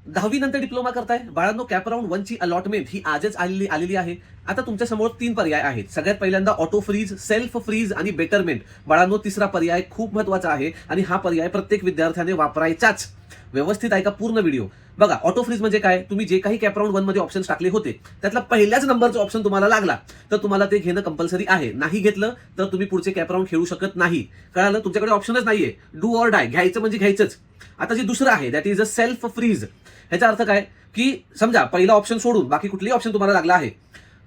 10वी नंतर डिप्लोमा करताय बाळांनो, कॅपराऊंड 1 ची अलॉटमेंट ही आजच आलेली आहे. आता तुमच्या समोर 3 पर्याय आहेत. सगळ्यात पहिल्यांदा ऑटो फ्रीज, सेल्फ फ्रीज आणि बेटरमेंट. बाळांनो, तिसरा पर्याय खूप महत्वाचा आहे आणि हा पर्याय प्रत्येक विद्यार्थ्याने वापरायचाच. व्यवस्थित ऐका पूर्ण व्हिडिओ. बघा, ऑटो फ्रीज म्हणजे काय? तुम्ही जे काही कॅपराऊंड 1 मध्ये ऑप्शन्स टाकले होते त्यातला पहिल्याच नंबरचा ऑप्शन तुम्हाला लागला तर तुम्हाला ते घेणं कंपल्सरी आहे. नाही घेतलं तर तुम्ही पुढचे कॅपराऊंड खेळू शकत नाही. कळालं? तुमच्याकडे ऑप्शनच नाहीये. डू ऑर डाय, घ्यायचं म्हणजे घ्यायचंच. आता जे दुसरं आहे that is a self freeze. ह्याचा अर्थ काय की समजा पहिला ऑप्शन सोडून बाकी कुठलीही ऑप्शन तुम्हाला लागला आहे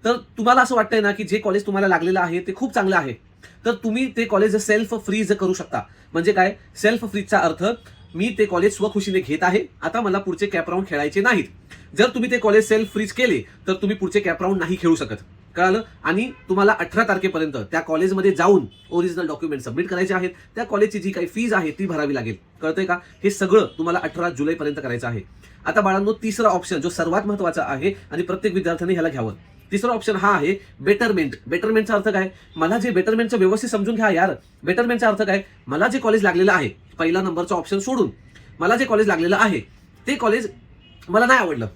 तर तुम्हाला असं वाटतंय ना की जे कॉलेज तुम्हाला लागलेलं आहे ते खूप चांगलं आहे तर तुम्ही ते कॉलेज सेल्फ फ्रीज करू शकता. म्हणजे काय? सेल्फ फ्रीजचा अर्थ मी ते कॉलेज स्वखुशीने घेत आहे, आता मला पुढचे कॅपराऊंड खेळायचे नाहीत. जर तुम्ही ते कॉलेज सेल्फ फ्रीज केले तर तुम्ही पुढचे कॅपराऊंड नाही खेळू शकत. कळालं? आणि तुम्हाला 18 तारखेपर्यंत त्या कॉलेजमध्ये जाऊन ओरिजिनल डॉक्युमेंट सबमिट करायचे आहेत. त्या कॉलेजची जी काही फीज आहे ती भरावी लागेल. कळतंय का? हे सगळं तुम्हाला 18 जुलैपर्यंत करायचं आहे. आता बाळांनो, तिसरा ऑप्शन जो सर्वात महत्वाचा आहे आणि प्रत्येक विद्यार्थ्याने ह्याला घ्यावं. तिसरा ऑप्शन हा आहे बेटरमेंट. बेटरमेंटचा अर्थ काय? मला जे बेटरमेंटचं व्यवस्थित समजून घ्या यार. बेटरमेंटचा अर्थ काय? मला जे कॉलेज लागलेलं आहे पहिला नंबरचा ऑप्शन सोडून मला जे कॉलेज लागलेलं आहे ते कॉलेज मला नाही आवडलं,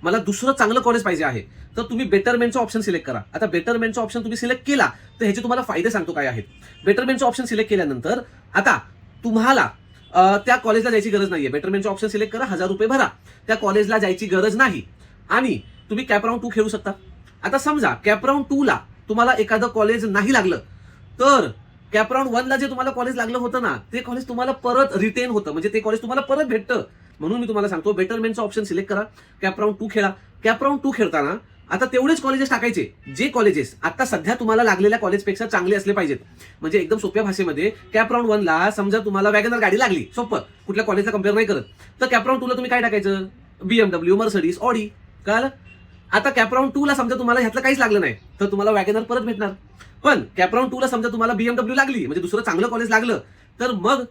मला दुसरं चांगलं कॉलेज पाहिजे आहे, तर तुम्ही बेटरमेंटचा ऑप्शन सिलेक्ट करा. आता बेटरमेंटचा ऑप्शन तुम्ही सिलेक्ट केला तर ह्याचे तुम्हाला फायदे सांगतो काय आहेत. बेटरमेंटचा ऑप्शन सिलेक्ट केल्यानंतर आता तुम्हाला त्या कॉलेजला जायची गरज नाहीये. बेटरमेंटचा ऑप्शन सिलेक्ट करा, 1000 रुपये भरा, त्या कॉलेजला जायची गरज नाही आणि तुम्ही कॅपराऊंड 2 खेळू शकता. आता समजा कॅपराऊंड 2 ला तुम्हाला एखादं कॉलेज नाही लागलं तर कॅपराऊंड 1 ला जे तुम्हाला कॉलेज लागलं होतं ना ते कॉलेज तुम्हाला परत रिटेन होतं, म्हणजे ते कॉलेज तुम्हाला परत भेटतं. म्हणून मी तुम्हाला सांगतो बेटरमेंटचा ऑप्शन सिलेक्ट करा, कॅपराऊंड 2 खेळा. कॅपराऊंड 2 खेळताना आता तेवढेच कॉलेजेस टाकायचे जे कॉलेजेस आता सध्या तुम्हाला लागलेल्या कॉलेजपेक्षा चांगले असले पाहिजेत. म्हणजे एकदम सोप्या भाषेमध्ये कॅपराऊंड 1 ला समजा तुम्हाला वॅगनर गाडी लागली, सोपं, कुठल्या कॉलेजला कम्पेअर नाही करत, तर कॅपराऊंड 2 ला तुम्ही काय टाकायचं? BMW, Mercedes, Audi. कळालं? आता कॅपराऊंड 2 ला समजा तुम्हाला ह्यातलं काहीच लागलं नाही तर तुम्हाला वॅगनर परत भेटणार. पण कॅपराऊंड 2 ला समजा तुम्हाला BMW लागली, म्हणजे दुसरं चांगलं कॉलेज लागलं, तर मग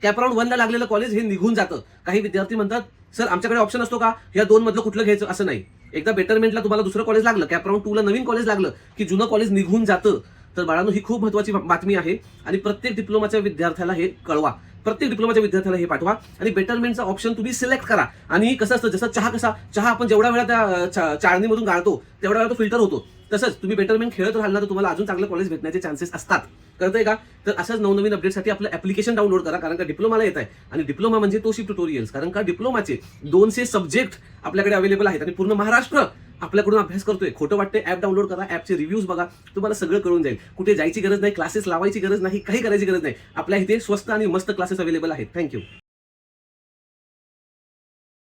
कॅपराऊंड 1 ला लागलेलं कॉलेज हे निघून जातं. काही विद्यार्थी म्हणतात सर आमच्याकडे ऑप्शन असतो का या 2 मधलं कुठलं घ्यायचं? असं नाही. एकदा बेटरमेंटला तुम्हाला दुसरं कॉलेज लागलं, कॅपराऊंड 2 ला नवीन कॉलेज लागलं की जुनं कॉलेज निघून जातं. तर बाळांनो, ही खूप महत्वाची बातमी आहे आणि प्रत्येक डिप्लोमाच्या विद्यार्थ्याला हे कळवा. प्रत्येक डिप्लोमाच्या विद्यार्थ्याला हे पाठवा आणि बेटरमेंटचा ऑप्शन तुम्ही सिलेक्ट करा. आणि कसं असतं, जसं चहा आपण जेवढा वेळा त्या चाळणीमधून गाळतो तेवढा वेळा तो फिल्टर होतो, तसंच तुम्ही बेटरमेंट खेळत राहिला तर तुम्हाला अजून चांगलं कॉलेज भेटण्याचे चान्सेस असतात. कळतंय का? तर असंच नवनवीन अपडेटसाठी आपलं ऍप्लिकेशन डाउनलोड करा, कारण का डिप्लोमाला येत आहे आणि डिप्लोमा म्हणजे तोशिप ट्युटोरियल्स. कारण का डिप्लोमाचे 200 सब्जेक्ट आपल्याकडे अवेलेबल आहेत आणि पूर्ण महाराष्ट्र आपल्याकडून अभ्यास करतोय. खोटं वाटतंय? ऍप डाउनलोड करा, ऍपचे रिव्ह्यूज बघा, तुम्हाला सगळं कळून जाईल. कुठे जायची गरज नाही, क्लासेस लावायची गरज नाही, काही करायची गरज नाही. आपल्या इथे स्वस्त आणि मस्त क्लासेस अवेलेबल आहेत. थँक्यू.